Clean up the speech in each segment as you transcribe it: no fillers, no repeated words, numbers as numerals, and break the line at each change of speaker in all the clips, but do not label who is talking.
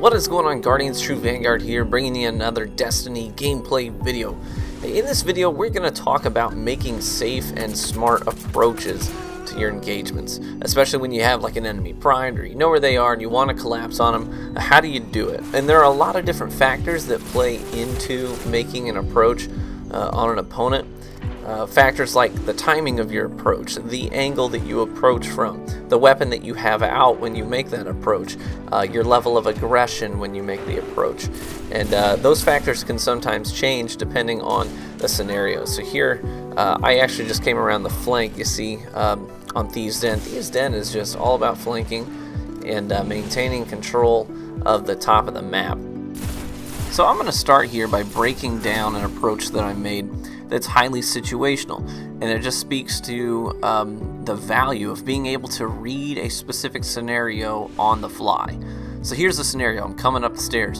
What is going on, Guardians? True Vanguard here, bringing you another Destiny gameplay video. In this video, we're going to talk about making safe and smart approaches to your engagements, especially when you have like an enemy primed or you know where they are and you want to collapse on them. How do you do it? And there are a lot of different factors that play into making an approach on an opponent. Factors like the timing of your approach, the angle that you approach from, the weapon that you have out when you make that approach, your level of aggression when you make the approach. And those factors can sometimes change depending on the scenario. So here, I actually just came around the flank, you see, on Thieves' Den. Thieves' Den is just all about flanking and maintaining control of the top of the map. So I'm going to start here by breaking down an approach that I made that's highly situational, and it just speaks to the value of being able to read a specific scenario on the fly. So here's the scenario. I'm coming up the stairs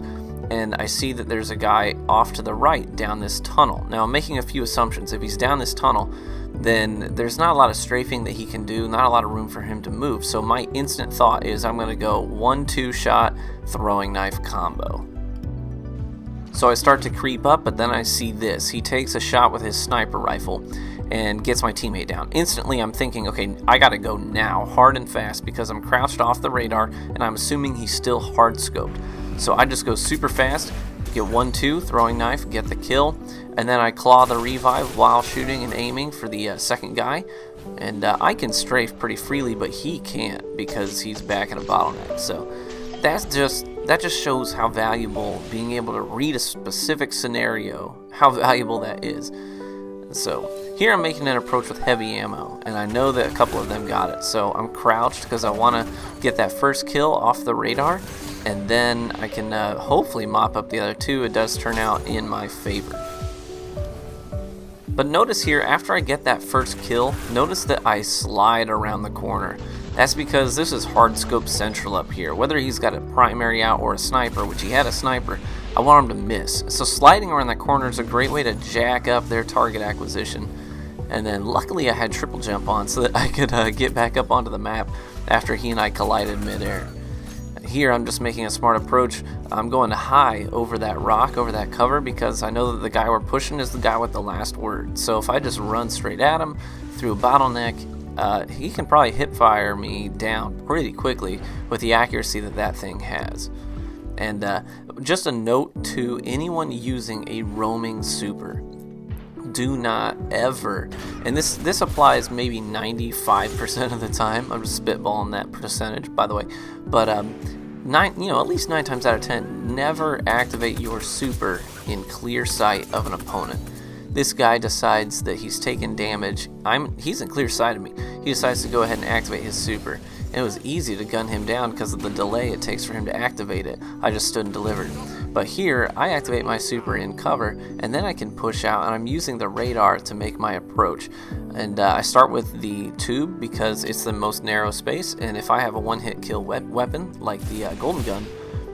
and I see that there's a guy off to the right down this tunnel. Now I'm making a few assumptions. If he's down this tunnel, then there's not a lot of strafing that he can do, not a lot of room for him to move. So my instant thought is I'm going to go 1-2 shot throwing knife combo. So I start to creep up, but then I see this. He takes a shot with his sniper rifle and gets my teammate down. Instantly, I'm thinking, okay, I gotta go now, hard and fast, because I'm crouched off the radar, and I'm assuming he's still hard scoped. So I just go super fast, get 1-2, throwing knife, get the kill, and then I claw the revive while shooting and aiming for the second guy. And I can strafe pretty freely, but he can't because he's back in a bottleneck. So that just shows how valuable being able to read a specific scenario, how valuable that is. So here I'm making an approach with heavy ammo, and I know that a couple of them got it. So I'm crouched because I want to get that first kill off the radar, and then I can hopefully mop up the other two. It does turn out in my favor. But notice here, after I get that first kill, notice that I slide around the corner. That's because this is hard scope central up here. Whether he's got a primary out or a sniper, which he had a sniper, I want him to miss. So sliding around that corner is a great way to jack up their target acquisition. And then luckily I had triple jump on so that I could get back up onto the map after he and I collided midair. Here I'm just making a smart approach. I'm going high over that rock, over that cover, because I know that the guy we're pushing is the guy with the last word. So if I just run straight at him through a bottleneck, he can probably hip fire me down pretty quickly with the accuracy that that thing has. And just a note to anyone using a roaming super: do not ever, and this applies maybe 95% of the time. I'm just spitballing that percentage, by the way, but at least 9 times out of 10, never activate your super in clear sight of an opponent. This guy decides that he's taking damage. He's in clear sight of me. He decides to go ahead and activate his super. And it was easy to gun him down because of the delay it takes for him to activate it. I just stood and delivered. But here, I activate my super in cover, and then I can push out, and I'm using the radar to make my approach. And I start with the tube because it's the most narrow space, and if I have a one-hit kill weapon, like the golden gun,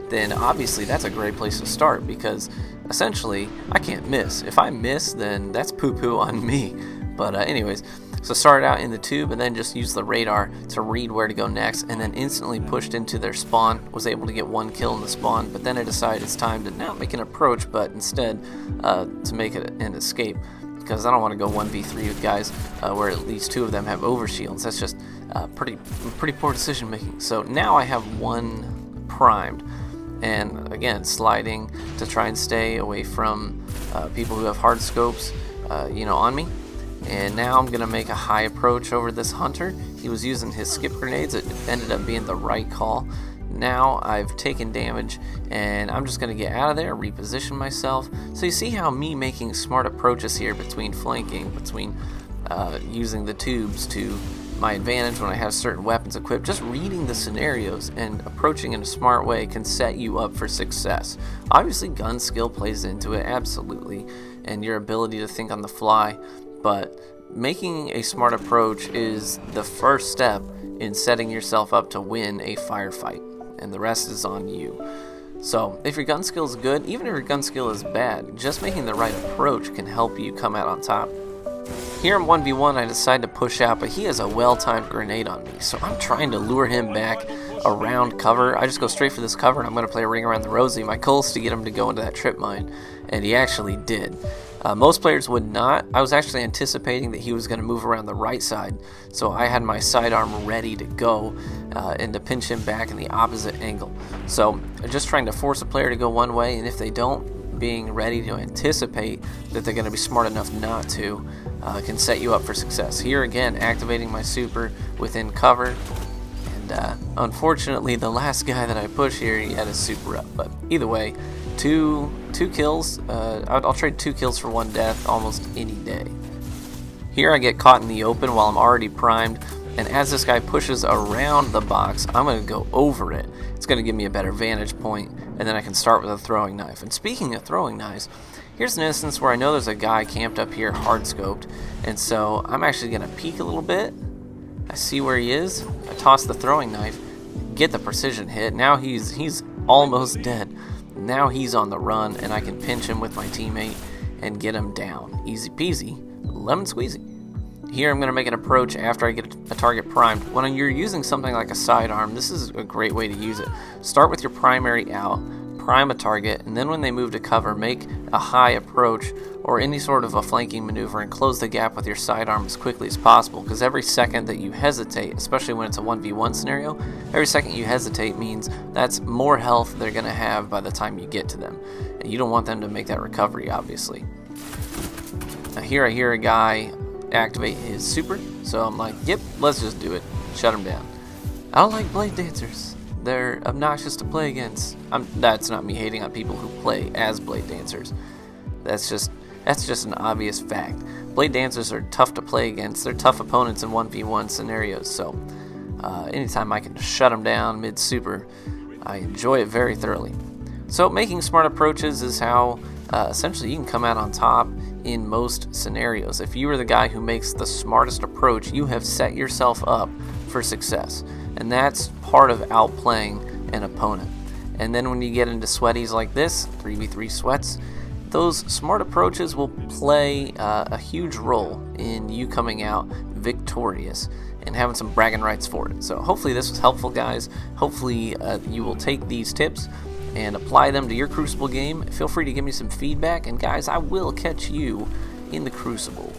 then obviously that's a great place to start, because essentially I can't miss. If I miss, then that's poo-poo on me. But anyways, so started out in the tube and then just used the radar to read where to go next, and then instantly pushed into their spawn. Was able to get one kill in the spawn, but then I decided it's time to not make an approach, but instead to make it an escape, because I don't want to go 1v3 with guys where at least 2 of them have overshields. That's just pretty poor decision making. So now I have one primed, and again sliding to try and stay away from people who have hard scopes on me. And now I'm gonna make a high approach over this hunter. He was using his skip grenades. It ended up being the right call. Now I've taken damage, and I'm just gonna get out of there, reposition myself. So you see how me making smart approaches here between flanking, between using the tubes to my advantage when I have certain weapons equipped. Just reading the scenarios and approaching in a smart way can set you up for success. Obviously gun skill plays into it, absolutely, and your ability to think on the fly, but making a smart approach is the first step in setting yourself up to win a firefight, and the rest is on you. So if your gun skill is good, even if your gun skill is bad, just making the right approach can help you come out on top. Here in 1v1, I decide to push out, but he has a well-timed grenade on me, so I'm trying to lure him back around cover. I just go straight for this cover, and I'm going to play a ring around the rosy. My goal is to get him to go into that trip mine, and he actually did. Most players would not. I was actually anticipating that he was going to move around the right side, so I had my sidearm ready to go and to pinch him back in the opposite angle. So just trying to force a player to go one way, and if they don't, being ready to anticipate that they're going to be smart enough not to can set you up for success. Here again, activating my super within cover, and unfortunately the last guy that I push here, he had his super up, but either way, two kills. I'll trade 2 kills for 1 death almost any day. Here I get caught in the open while I'm already primed, and as this guy pushes around the box, I'm going to go over it. It's going to give me a better vantage point, and then I can start with a throwing knife. And speaking of throwing knives, here's an instance where I know there's a guy camped up here hard scoped, and so I'm actually going to peek a little bit. I see where he is. I toss the throwing knife, get the precision hit. Now he's almost dead. Now he's on the run, and I can pinch him with my teammate and get him down. Easy peasy, lemon squeezy. Here I'm going to make an approach after I get a target primed. When you're using something like a sidearm, this is a great way to use it. Start with your primary out, prime a target, and then when they move to cover, make a high approach or any sort of a flanking maneuver and close the gap with your sidearm as quickly as possible, because every second that you hesitate, especially when it's a 1v1 scenario, every second you hesitate means that's more health they're going to have by the time you get to them, and you don't want them to make that recovery, obviously. Now here I hear a guy activate his super, so I'm like, yep, let's just do it, shut him down. I don't like blade dancers. They're obnoxious to play against. That's not me hating on people who play as blade dancers. That's just an obvious fact. Blade dancers are tough to play against. They're tough opponents in 1v1 scenarios, so anytime I can shut them down mid-super, I enjoy it very thoroughly. So making smart approaches is how essentially you can come out on top in most scenarios. If you are the guy who makes the smartest approach, you have set yourself up for success. And that's part of outplaying an opponent. And then when you get into sweaties like this, 3v3 sweats, those smart approaches will play a huge role in you coming out victorious and having some bragging rights for it. So hopefully this was helpful, guys. Hopefully you will take these tips and apply them to your Crucible game. Feel free to give me some feedback, and guys, I will catch you in the Crucible.